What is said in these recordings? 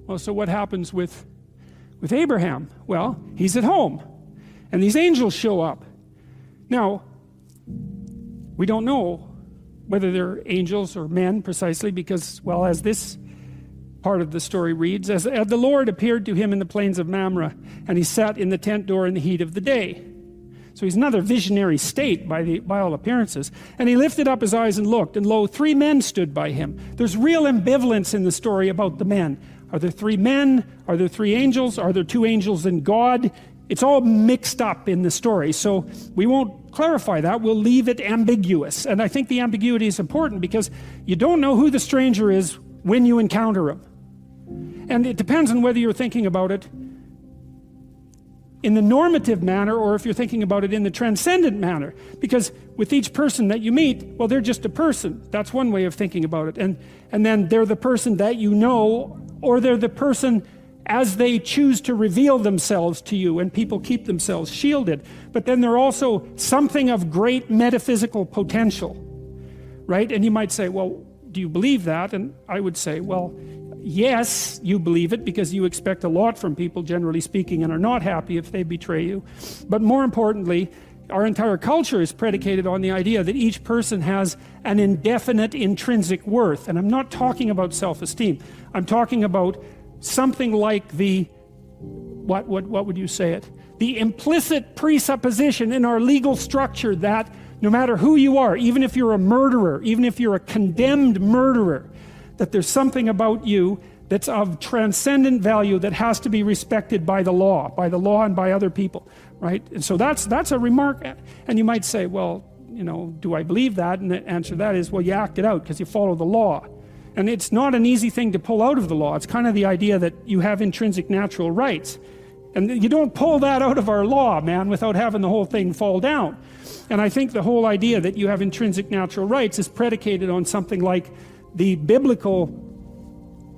Well, so what happens with Abraham? Well, he's at home, and these angels show up. Now, we don't know whether they're angels or men precisely, because, well, as this part of the story reads, as the Lord appeared to him in the plains of Mamre, and he sat in the tent door in the heat of the day. So he's another visionary state by all appearances. And he lifted up his eyes and looked, and lo, 3 men stood by him. There's real ambivalence in the story about the men. Are there 3 men? Are there 3 angels? Are there 2 angels and God? It's all mixed up in the story, so we won't clarify that. We'll leave it ambiguous. And I think the ambiguity is important because you don't know who the stranger is when you encounter him. And it depends on whether you're thinking about it in the normative manner or if you're thinking about it in the transcendent manner. Because with each person that you meet, well, they're just a person. That's one way of thinking about it. And then they're the person that you know, or they're the person as they choose to reveal themselves to you, and people keep themselves shielded. But then they're also something of great metaphysical potential, right? And you might say, well, do you believe that? And I would say, well, yes, you believe it because you expect a lot from people, generally speaking, and are not happy if they betray you. But more importantly, our entire culture is predicated on the idea that each person has an indefinite intrinsic worth. And I'm not talking about self-esteem. I'm talking about something like what would you say it? The implicit presupposition in our legal structure that no matter who you are, even if you're a murderer, even if you're a condemned murderer, that there's something about you that's of transcendent value that has to be respected by the law and by other people, right? And so that's a remark. And you might say, well, you know, do I believe that? And the answer to that is, well, you act it out because you follow the law. And it's not an easy thing to pull out of the law. It's kind of the idea that you have intrinsic natural rights. And you don't pull that out of our law, man, without having the whole thing fall down. And I think the whole idea that you have intrinsic natural rights is predicated on something like the biblical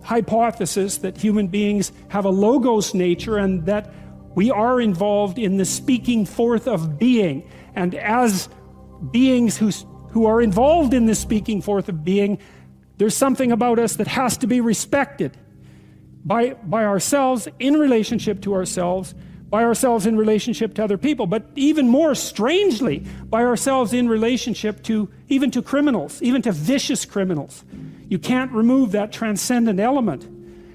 hypothesis that human beings have a logos nature and that we are involved in the speaking forth of being. And as beings who are involved in the speaking forth of being, there's something about us that has to be respected by ourselves in relationship to ourselves, by ourselves in relationship to other people, but even more strangely, by ourselves in relationship to even to criminals, even to vicious criminals. You can't remove that transcendent element.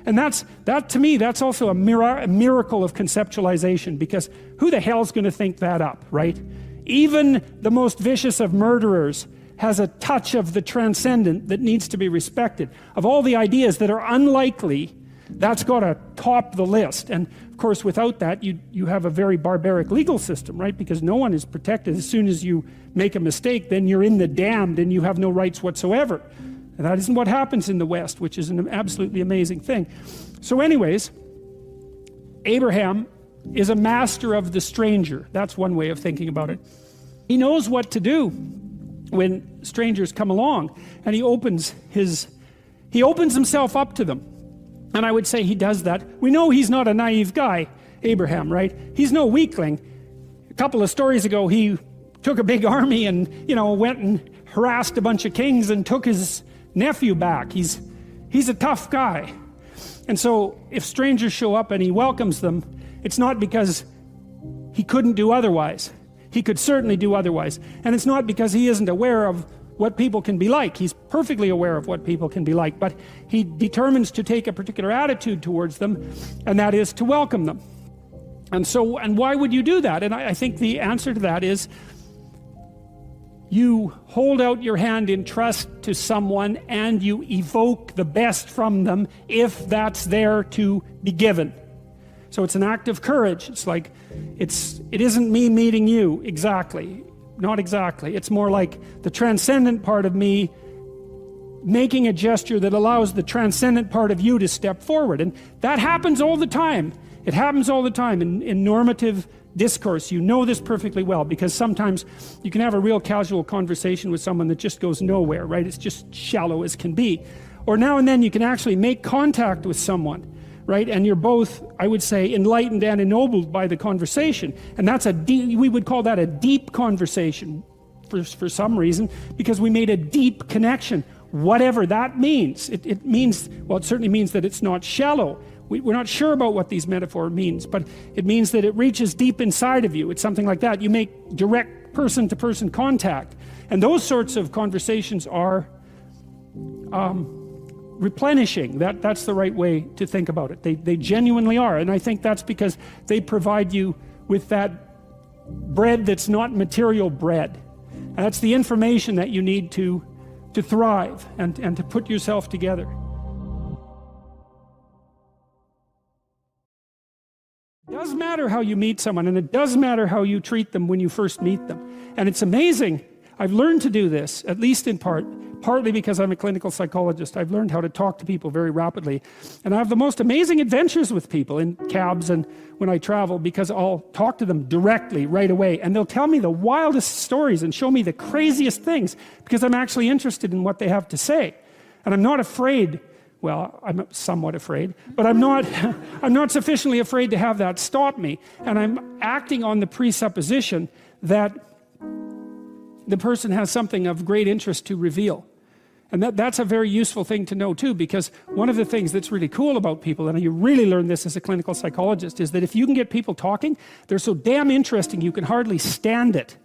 And that to me, that's also a miracle of conceptualization, because who the hell's going to think that up, right? Even the most vicious of murderers has a touch of the transcendent that needs to be respected. Of all the ideas that are unlikely, that's got to top the list. And of course, without that, you have a very barbaric legal system, right? Because no one is protected. As soon as you make a mistake, then you're in the damned and you have no rights whatsoever. And that isn't what happens in the West, which is an absolutely amazing thing. So anyways, Abraham is a master of the stranger. That's one way of thinking about it. He knows what to do when strangers come along, and he opens himself up to them. And I would say he does that. We know he's not a naive guy, Abraham, right? He's no weakling. A couple of stories ago, he took a big army and, went and harassed a bunch of kings and took his nephew back. He's a tough guy. And so if strangers show up and he welcomes them, it's not because he couldn't do otherwise. He could certainly do otherwise. And it's not because he isn't aware of what people can be like. He's perfectly aware of what people can be like, but he determines to take a particular attitude towards them, and that is to welcome them. And why would you do that? And I think the answer to that is you hold out your hand in trust to someone and you evoke the best from them if that's there to be given. So it's an act of courage. It's like, it isn't me meeting you exactly. Not exactly. It's more like the transcendent part of me making a gesture that allows the transcendent part of you to step forward. And that happens all the time. It happens all the time in normative discourse. You know this perfectly well, because sometimes you can have a real casual conversation with someone that just goes nowhere, right? It's just shallow as can be. Or now and then you can actually make contact with someone, right? And you're both, I would say, enlightened and ennobled by the conversation. And that's we would call that a deep conversation for some reason, because we made a deep connection. Whatever that means. It means, well, it certainly means that it's not shallow. we're not sure about what these metaphor means, but it means that it reaches deep inside of you. It's something like that. You make direct person-to-person contact, and those sorts of conversations are replenishing. That's the right way to think about it. They genuinely are, and I think that's because they provide you with that bread that's not material bread, and that's the information that you need to thrive and to put yourself together. It does matter how you meet someone, and it does matter how you treat them when you first meet them. And it's amazing. I've learned to do this, at least in partly because I'm a clinical psychologist. I've learned how to talk to people very rapidly. And I have the most amazing adventures with people in cabs and when I travel, because I'll talk to them directly right away, and they'll tell me the wildest stories and show me the craziest things because I'm actually interested in what they have to say. And I'm not afraid. Well, I'm somewhat afraid, but I'm not sufficiently afraid to have that stop me. And I'm acting on the presupposition that the person has something of great interest to reveal. And that's a very useful thing to know too, because one of the things that's really cool about people, and you really learn this as a clinical psychologist, is that if you can get people talking, they're so damn interesting you can hardly stand it.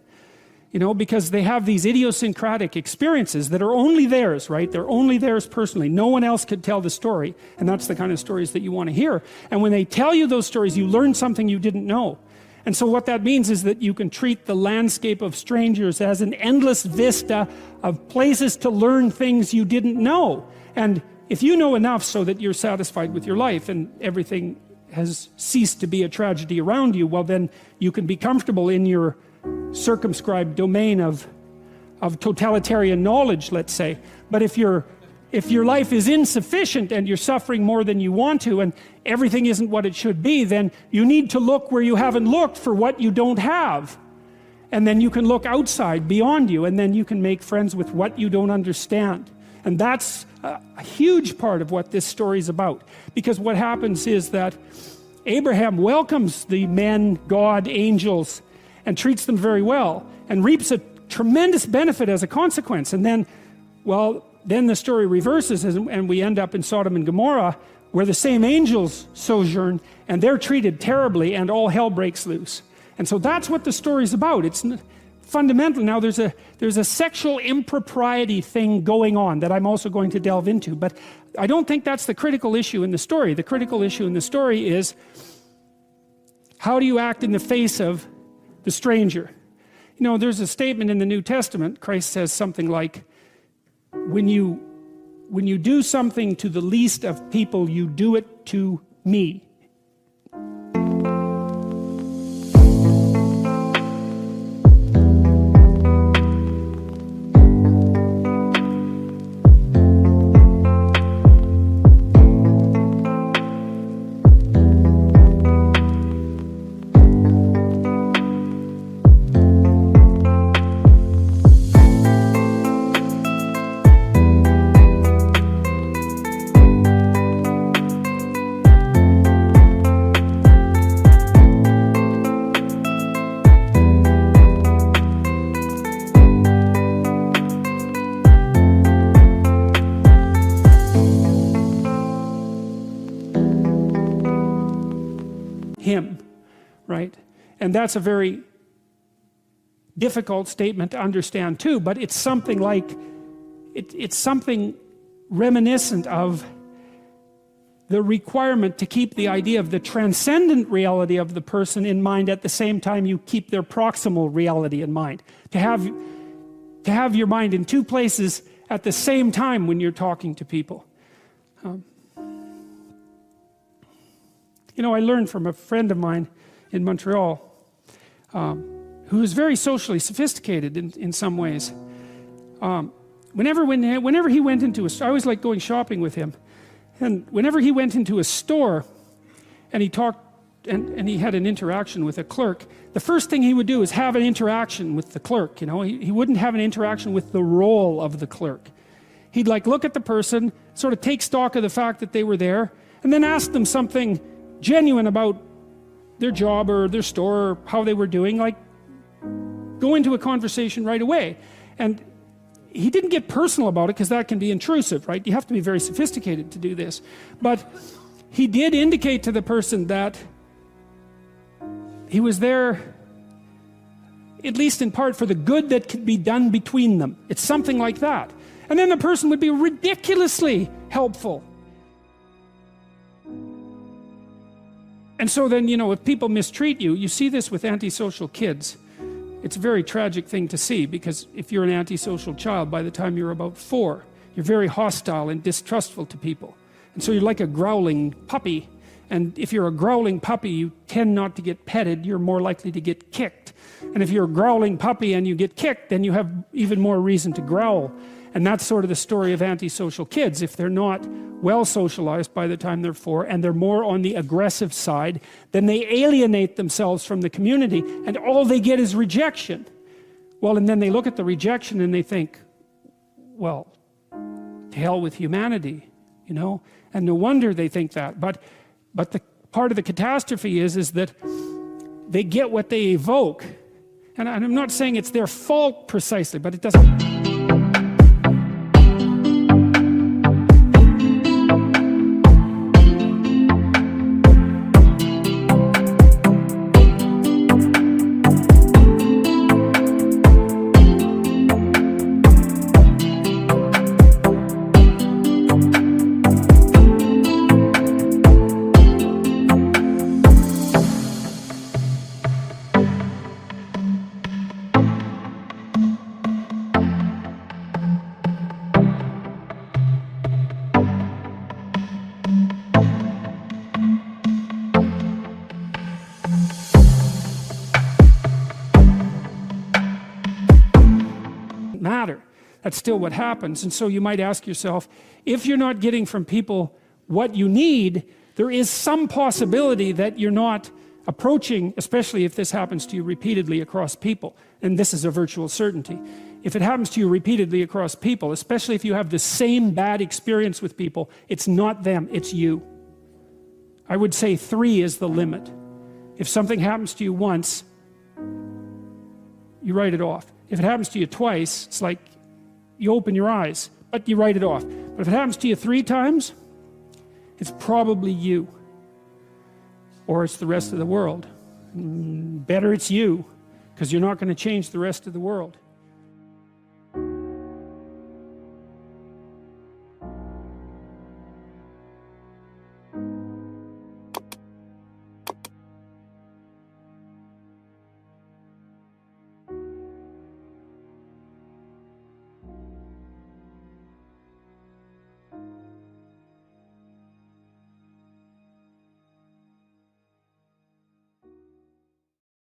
You know, because they have these idiosyncratic experiences that are only theirs, right? They're only theirs personally. No one else could tell the story, and that's the kind of stories that you want to hear. And when they tell you those stories, you learn something you didn't know. And so what that means is that you can treat the landscape of strangers as an endless vista of places to learn things you didn't know. And if you know enough so that you're satisfied with your life and everything has ceased to be a tragedy around you, well, then you can be comfortable in your circumscribed domain of totalitarian knowledge, let's say. But if your life is insufficient and you're suffering more than you want to, and everything isn't what it should be, then you need to look where you haven't looked for what you don't have. And then you can look outside beyond you, and then you can make friends with what you don't understand. And that's a huge part of what this story is about. Because what happens is that Abraham welcomes the men, God, angels, and treats them very well, and reaps a tremendous benefit as a consequence. And then, well, then the story reverses, and we end up in Sodom and Gomorrah, where the same angels sojourn, and they're treated terribly, and all hell breaks loose. And so that's what the story's about. It's fundamental. Now there's a sexual impropriety thing going on that I'm also going to delve into, but I don't think that's the critical issue in the story. The critical issue in the story is, how do you act in the face of the stranger? You know, there's a statement in the New Testament. Christ says something like, when you do something to the least of people, you do it to me. Him, right? And that's a very difficult statement to understand too, but it's something like, it's something reminiscent of the requirement to keep the idea of the transcendent reality of the person in mind at the same time you keep their proximal reality in mind. To have your mind in two places at the same time when you're talking to people. You know, I learned from a friend of mine in Montreal who is very socially sophisticated in some ways. Whenever he went into I always liked going shopping with him. And whenever he went into a store and he talked and he had an interaction with a clerk, the first thing he would do is have an interaction with the clerk. You know, he wouldn't have an interaction with the role of the clerk. He'd like look at the person, sort of take stock of the fact that they were there, and then ask them something genuine about their job or their store or how they were doing, like go into a conversation right away. And he didn't get personal about it because that can be intrusive, right? You have to be very sophisticated to do this. But he did indicate to the person that he was there, at least in part, for the good that could be done between them. It's something like that. And then the person would be ridiculously helpful. And so then, you know, if people mistreat you, you see this with antisocial kids. It's a very tragic thing to see, because if you're an antisocial child, by the time you're about 4, you're very hostile and distrustful to people. And so you're like a growling puppy. And if you're a growling puppy, you tend not to get petted, you're more likely to get kicked. And if you're a growling puppy and you get kicked, then you have even more reason to growl. And that's sort of the story of antisocial kids. If they're not well socialized by the time they're 4, and they're more on the aggressive side, then they alienate themselves from the community, and all they get is rejection. Well, and then they look at the rejection and they think, well, to hell with humanity, you know? And no wonder they think that. But the part of the catastrophe is that they get what they evoke. And I'm not saying it's their fault precisely, but it doesn't... matter. That's still what happens. And so you might ask yourself, if you're not getting from people what you need, there is some possibility that you're not approaching, especially if this happens to you repeatedly across people, and this is a virtual certainty. If it happens to you repeatedly across people, especially if you have the same bad experience with people, it's not them, it's you. I would say 3 is the limit. If something happens to you once, you write it off. If it happens to you twice, it's like you open your eyes, but you write it off. But if it happens to you 3 times, it's probably you. Or it's the rest of the world. Better it's you, because you're not going to change the rest of the world.